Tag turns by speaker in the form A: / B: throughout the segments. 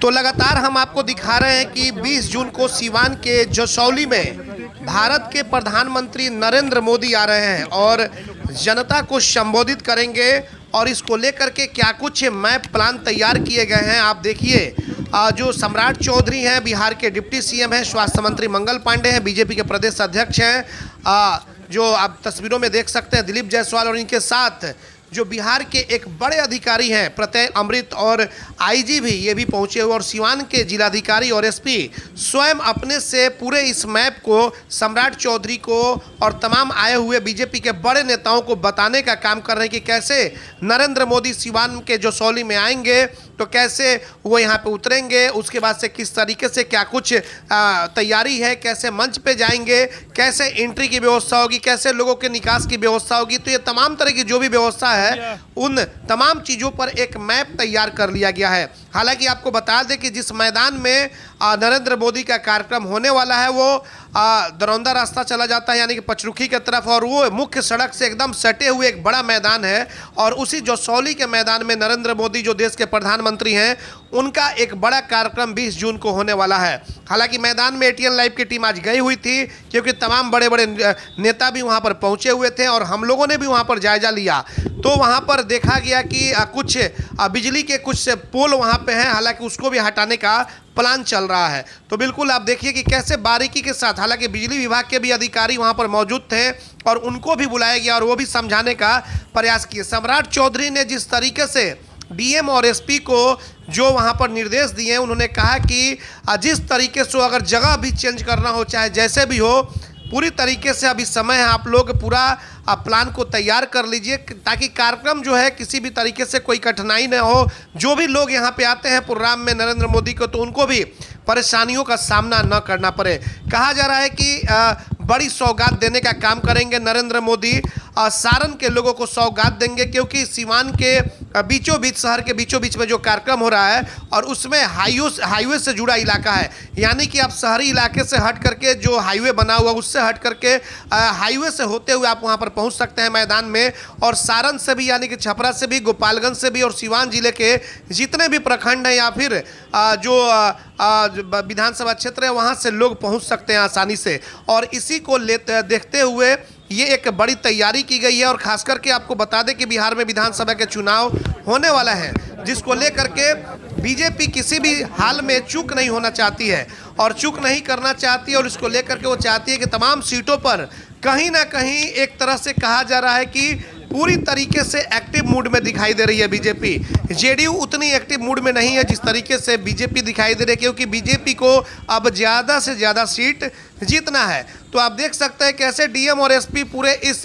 A: तो लगातार हम आपको दिखा रहे हैं कि 20 जून को सिवान के जसौली में भारत के प्रधानमंत्री नरेंद्र मोदी आ रहे हैं और जनता को संबोधित करेंगे और इसको लेकर के क्या कुछ मैप प्लान तैयार किए गए हैं। आप देखिए, जो सम्राट चौधरी हैं, बिहार के डिप्टी सीएम हैं, स्वास्थ्य मंत्री मंगल पांडे हैं, बीजेपी के प्रदेश अध्यक्ष हैं, जो आप तस्वीरों में देख सकते हैं दिलीप जायसवाल, और इनके साथ जो बिहार के एक बड़े अधिकारी हैं प्रत्यय अमृत और आईजी भी, ये भी पहुंचे हुए, और सिवान के जिलाधिकारी और एसपी स्वयं अपने से पूरे इस मैप को सम्राट चौधरी को और तमाम आए हुए बीजेपी के बड़े नेताओं को बताने का काम कर रहे हैं कि कैसे नरेंद्र मोदी सिवान के जसौली में आएंगे तो कैसे वो यहाँ पे उतरेंगे, उसके बाद से किस तरीके से क्या कुछ तैयारी है, कैसे मंच पे जाएंगे, कैसे एंट्री की व्यवस्था होगी, कैसे लोगों के निकास की व्यवस्था होगी। तो ये तमाम तरह की जो भी व्यवस्था है उन तमाम चीज़ों पर एक मैप तैयार कर लिया गया है। हालांकि आपको बता दें कि जिस मैदान में नरेंद्र मोदी का कार्यक्रम होने वाला है वो दरौंदा रास्ता चला जाता है, यानी कि पचरुखी की तरफ, और वो मुख्य सड़क से एकदम सटे हुए एक बड़ा मैदान है। और उसी जसौली के मैदान में नरेंद्र मोदी जो देश के प्रधानमंत्री हैं उनका एक बड़ा कार्यक्रम 20 जून को होने वाला है। हालांकि मैदान में एटीएन लाइव की टीम आज गई हुई थी क्योंकि तमाम बड़े बड़े नेता भी वहां पर पहुंचे हुए थे और हम लोगों ने भी वहां पर जायजा लिया। तो वहां पर देखा गया कि कुछ बिजली के कुछ पोल वहां पे हैं, हालांकि उसको भी हटाने का प्लान चल रहा है। तो बिल्कुल आप देखिए कि कैसे बारीकी के साथ, हालांकि बिजली विभाग के भी अधिकारी वहां पर मौजूद थे और उनको भी बुलाया गया और वो भी समझाने का प्रयास किए। सम्राट चौधरी ने जिस तरीके से डीएम और एसपी को जो वहां पर निर्देश दिए, उन्होंने कहा कि जिस तरीके से अगर जगह भी चेंज करना हो, चाहे जैसे भी हो, पूरी तरीके से अभी समय है, आप लोग पूरा प्लान को तैयार कर लीजिए ताकि कार्यक्रम जो है किसी भी तरीके से कोई कठिनाई न हो। जो भी लोग यहाँ पे आते हैं प्रोग्राम में नरेंद्र मोदी को, तो उनको भी परेशानियों का सामना न करना पड़े। कहा जा रहा है कि बड़ी सौगात देने का काम करेंगे नरेंद्र मोदी, सारण के लोगों को सौगात देंगे क्योंकि सिवान के बीचों बीच, शहर के बीचों बीच में जो कार्यक्रम हो रहा है और उसमें हाईवे से जुड़ा इलाका है, यानी कि आप शहरी इलाके से हट करके जो हाईवे बना हुआ उससे हट करके हाईवे से होते हुए आप वहां पर पहुंच सकते हैं मैदान में। और सारण से भी, यानी कि छपरा से भी, गोपालगंज से भी और सिवान जिले के जितने भी प्रखंड हैं या फिर जो विधानसभा क्षेत्र है वहां से लोग पहुंच सकते हैं आसानी से। और इसी को देखते हुए ये एक बड़ी तैयारी की गई है। और खास करके आपको बता दें कि बिहार में विधानसभा के चुनाव होने वाला है, जिसको लेकर के बीजेपी किसी भी हाल में चूक नहीं होना चाहती है और चूक नहीं करना चाहती है। और इसको लेकर के वो चाहती है कि तमाम सीटों पर कहीं ना कहीं एक तरह से कहा जा रहा है कि पूरी तरीके से एक्टिव मूड में दिखाई दे रही है बीजेपी। जेडीयू उतनी एक्टिव मूड में नहीं है जिस तरीके से बीजेपी दिखाई दे रही है, क्योंकि बीजेपी को अब ज़्यादा से ज़्यादा सीट जीतना है। तो आप देख सकते हैं कैसे डीएम और एसपी पूरे इस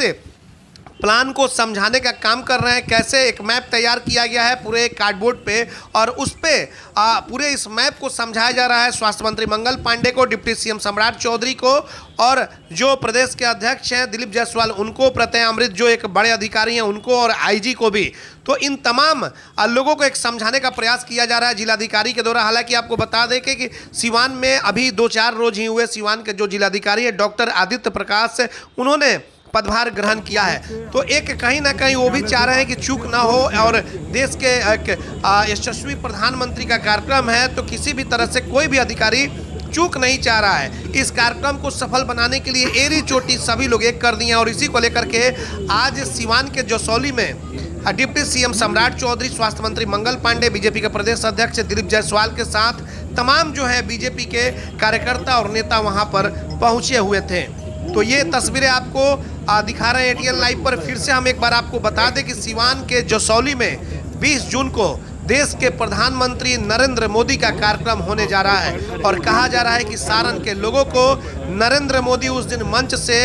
A: प्लान को समझाने का काम कर रहे हैं, कैसे एक मैप तैयार किया गया है पूरे कार्डबोर्ड पे और उस पे पूरे इस मैप को समझाया जा रहा है स्वास्थ्य मंत्री मंगल पांडे को, डिप्टी सीएम सम्राट चौधरी को और जो प्रदेश के अध्यक्ष हैं दिलीप जायसवाल उनको, प्रत्यय अमृत जो एक बड़े अधिकारी हैं उनको और आईजी को भी। तो इन तमाम लोगों को एक समझाने का प्रयास किया जा रहा है जिलाधिकारी के द्वारा। हालांकि आपको बता दें कि सिवान में अभी 2-4 रोज ही हुए, सिवान के जो जिलाधिकारी हैं डॉक्टर आदित्य प्रकाश, उन्होंने पदभार ग्रहण किया है। तो एक कहीं ना कहीं वो भी चाह रहे हैं कि चूक ना हो और देश के यशस्वी प्रधानमंत्री का कार्यक्रम है तो किसी भी तरह से कोई भी अधिकारी चूक नहीं चाह रहा है। इस कार्यक्रम को सफल बनाने के लिए एड़ी चोटी सभी लोग एक कर दिए हैं और इसी को लेकर के आज सिवान के जसौली में डिप्टी सीएम सम्राट चौधरी, स्वास्थ्य मंत्री मंगल पांडे, बीजेपी के प्रदेश अध्यक्ष दिलीप जायसवाल के साथ तमाम जो है बीजेपी के कार्यकर्ता और नेता वहां पर पहुंचे हुए थे। तो ये तस्वीरें आपको दिखा रहे हैं एटीएन लाइव पर। फिर से हम एक बार आपको बता दें कि सिवान के जसौली में 20 जून को देश के प्रधानमंत्री नरेंद्र मोदी का कार्यक्रम होने जा रहा है और कहा जा रहा है कि सारण के लोगों को नरेंद्र मोदी उस दिन मंच से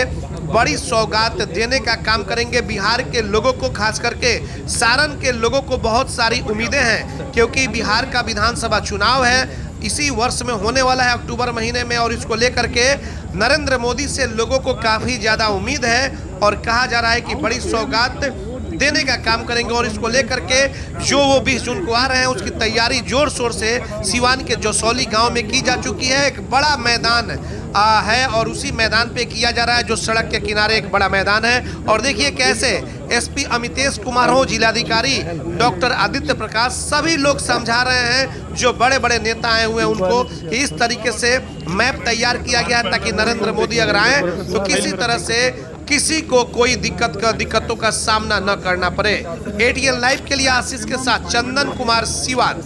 A: बड़ी सौगात देने का काम करेंगे। बिहार के लोगों को, खास करके सारण के लोगों को बहुत सारी उम्मीदें हैं क्योंकि बिहार का विधानसभा चुनाव है, इसी वर्ष में होने वाला है अक्टूबर महीने में, और इसको लेकर के नरेंद्र मोदी से लोगों को काफ़ी ज़्यादा उम्मीद है और कहा जा रहा है कि बड़ी सौगात देने का काम करेंगे। और इसको लेकर के जो वो 20 जून को आ रहे हैं उसकी तैयारी जोर शोर से सिवान के जसौली गांव में की जा चुकी है। एक बड़ा मैदान है और उसी मैदान पे किया जा रहा है, जो सड़क के किनारे एक बड़ा मैदान है। और देखिए कैसे एसपी अमितेश कुमार हो, जिलाधिकारी डॉक्टर आदित्य प्रकाश, सभी लोग समझा रहे हैं जो बड़े बड़े नेता आए हुए हैं उनको इस तरीके से मैप तैयार किया गया है ताकि नरेंद्र मोदी अगर आए तो किसी तरह से किसी को कोई दिक्कतों का सामना न करना पड़े। एटीएन लाइव के लिए आशीष के साथ चंदन कुमार सिवान।